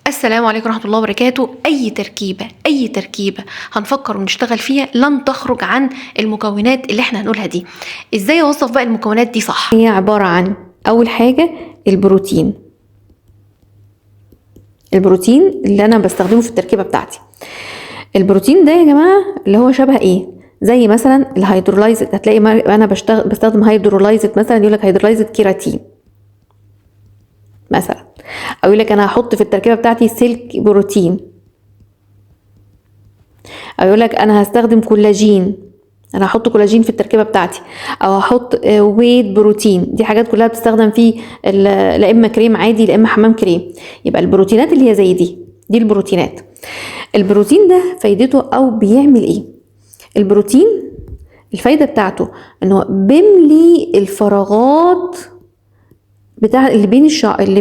السلام عليكم ورحمة الله وبركاته. أي تركيبة هنفكر ونشتغل فيها لن تخرج عن المكونات اللي احنا هنقولها دي. ازاي اوصف بقى المكونات دي صح؟ هي عبارة عن أول حاجة البروتين اللي أنا بستخدمه في التركيبة بتاعتي. البروتين ده يا جماعة اللي هو شبه ايه؟ زي مثلا الهيدرولايزد، هتلاقي أنا بستخدم هيدرولايزد، مثلا يقولك هيدرولايزد كيراتين مثلا، او يقول لك انا هحط في التركيبه بتاعتي سلك بروتين، او يقول لك انا هستخدم كولاجين، انا هحط كولاجين في التركيبه بتاعتي، او هحط ويت بروتين. دي حاجات كلها بتستخدم في لا اما كريم عادي لا اما حمام كريم. يبقى البروتينات اللي هي زي دي البروتينات. البروتين ده فايدته او بيعمل ايه؟ البروتين الفايده بتاعته انه بيملي الفراغات بتاع اللي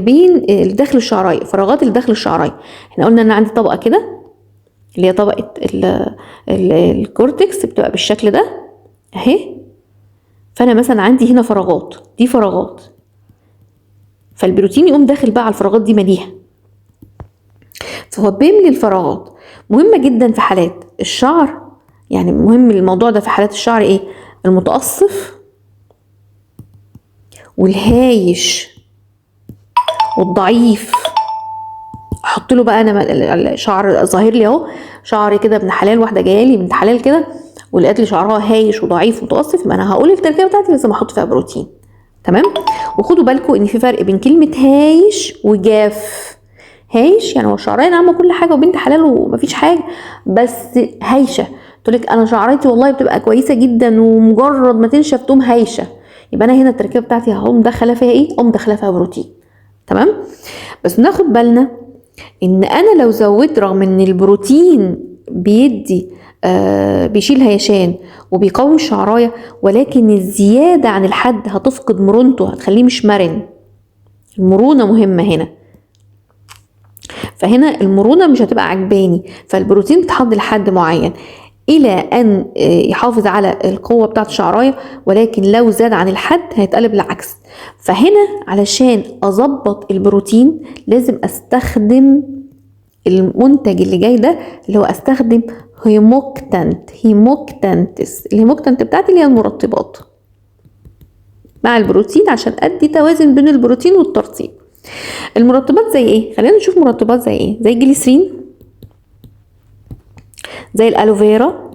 بين اللي داخل الشعرايه، فراغات اللي داخل الشعرايه. احنا قلنا ان عندي طبقه كده اللي هي طبقه الكورتكس، بتبقى بالشكل ده اهي. فانا مثلا عندي هنا فراغات، دي فراغات، فالبروتين يقوم داخل بقى على الفراغات دي مليها، فهو بيملي الفراغات. مهمه جدا في حالات الشعر، يعني مهم الموضوع ده في حالات الشعر ايه؟ المتقصف والهايش والضعيف. احط له بقى انا الشعر ظاهر لي اهو، شعري كده ابن حلال، واحده جايه لي بنت حلال كده ولقيت لي شعرها هايش وضعيف ومتقصف، يبقى انا هقول التركيبه بتاعتي لازم احط فيها بروتين. تمام. وخدوا بالكم ان في فرق بين كلمه هايش وجاف. هايش يعني هو شعرها ناعمه كل حاجه وبنت حلال ومفيش حاجه، بس هايشه تقول لك انا شعرتي والله بتبقى كويسه جدا ومجرد ما تنشف تقوم هايشه، يبقى انا هنا التركيبه بتاعتي هقوم داخله فيها ايه؟ اقوم داخله فيها بروتين. تمام. بس ناخد بالنا ان انا لو زودت، رغم ان البروتين بيدي بيشيل هيشان وبيقوي الشعرايه، ولكن الزياده عن الحد هتفقد مرونته، هتخليه مش مرن. المرونه مهمه هنا، فهنا المرونه مش هتبقى عجباني، فالبروتين بيتحط لحد معين الى ان يحافظ على القوه بتاعه الشعرايه، ولكن لو زاد عن الحد هيتقلب العكس. فهنا علشان اظبط البروتين لازم استخدم المنتج اللي جاي ده، اللي هو استخدم هيموكتانتس. الهيموكتانت بتاعتي اللي هي المرطبات مع البروتين عشان ادي توازن بين البروتين والترطيب. المرطبات زي ايه؟ خلينا نشوف مرطبات زي ايه. زي الجليسرين، زي الالوفيرا،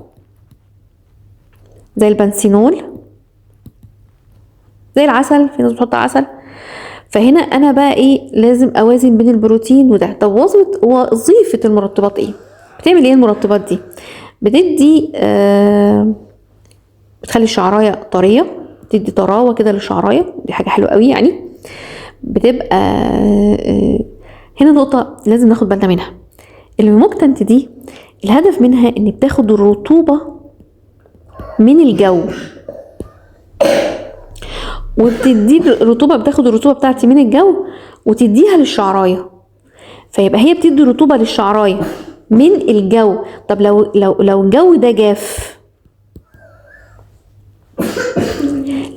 زي البنسينول، زي العسل، في ناس بتحط عسل. فهنا انا بقى ايه؟ لازم اوازن بين البروتين وده. طب وظيفه المرطبات ايه؟ بتعمل ايه المرطبات دي؟ بتدي بتخلي الشعرايه طريه، بتدي طراوه كده للشعرايه، دي حاجه حلوه قوي يعني. بتبقى هنا نقطه لازم ناخد بالنا منها. الهيموكتانت دي الهدف منها ان بتاخد الرطوبه من الجو، وبتدي الرطوبه، بتاخد الرطوبه بتاعتي من الجو وتديها للشعرايه، فيبقى هي بتدي رطوبه للشعرايه من الجو. طب لو الجو ده جاف،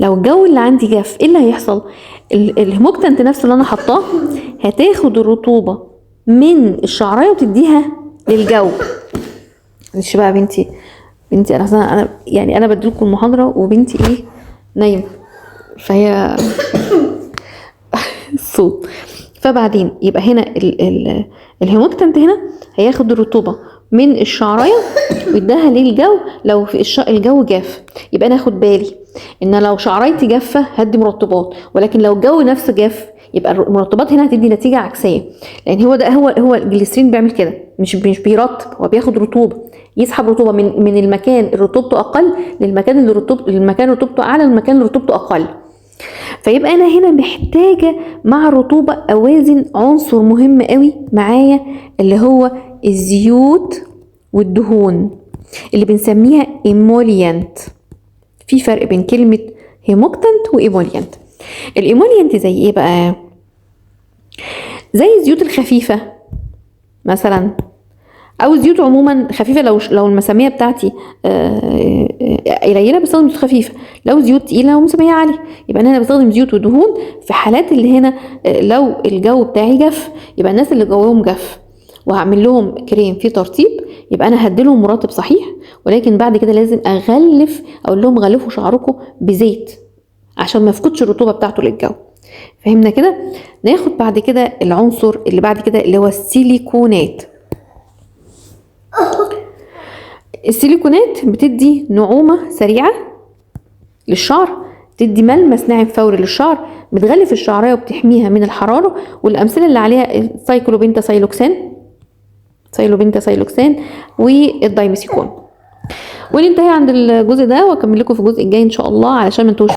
لو الجو اللي عندي جاف، ايه اللي هيحصل؟ الهيموكتانت نفسه اللي انا حطاه هتاخد الرطوبه من الشعرايه وتديها للجو. معلش بقى بنتي انا يعني انا بديلكم المحاضره وبنتي ايه؟ نايمه، فهي الصوت. فبعدين يبقى هنا الهيموكتانت هنا هياخد الرطوبه من الشعرايه ويديها للجو لو في الجو جاف. يبقى انا اخد بالي ان لو شعرايتي جافه هدي مرطبات، ولكن لو الجو نفسه جاف يبقى المرطبات هنا هتدي نتيجه عكسيه، لان هو الجليسرين بيعمل كده، مش بيرطب، هو بياخد رطوبه، يسحب رطوبه من المكان اللي رطوبته اقل للمكان اللي رطوبته اعلى للمكان اللي رطوبته اقل. فيبقى انا هنا محتاجه مع الرطوبه اوازن عنصر مهم قوي معايا، اللي هو الزيوت والدهون اللي بنسميها ايموليانت. في فرق بين كلمه هيموكتانت وايموليانت. الايموليانت زي ايه بقى؟ زي الزيوت الخفيفه مثلا، او الزيوت عموما خفيفه. لو المساميه بتاعتي قليله بستخدم زيوت خفيفه، لو زيوت تقيله ومساميه عاليه يبقى انا بستخدم زيوت ودهون. في حالات اللي هنا لو الجو بتاعي جاف، يبقى الناس اللي جوهم جاف وهعمل لهم كريم فيه ترطيب، يبقى انا هديلهم مرطب صحيح، ولكن بعد كده لازم اغلف، اقول لهم غلفوا شعركم بزيت عشان ما يفقدش الرطوبه بتاعته للجو. فهمنا كده؟ ناخد بعد كده العنصر اللي بعد كده اللي هو السيليكونات. السيليكونات بتدي نعومه سريعه للشعر، تدي ملمس ناعم فوري للشعر، بتغلف الشعريه وبتحميها من الحراره. والامثله اللي عليها السايكلوبنتا سايلوكسان والدايميثيكون. وننتهي عند الجزء ده واكمل لكم في الجزء الجاي ان شاء الله علشان ما انتوش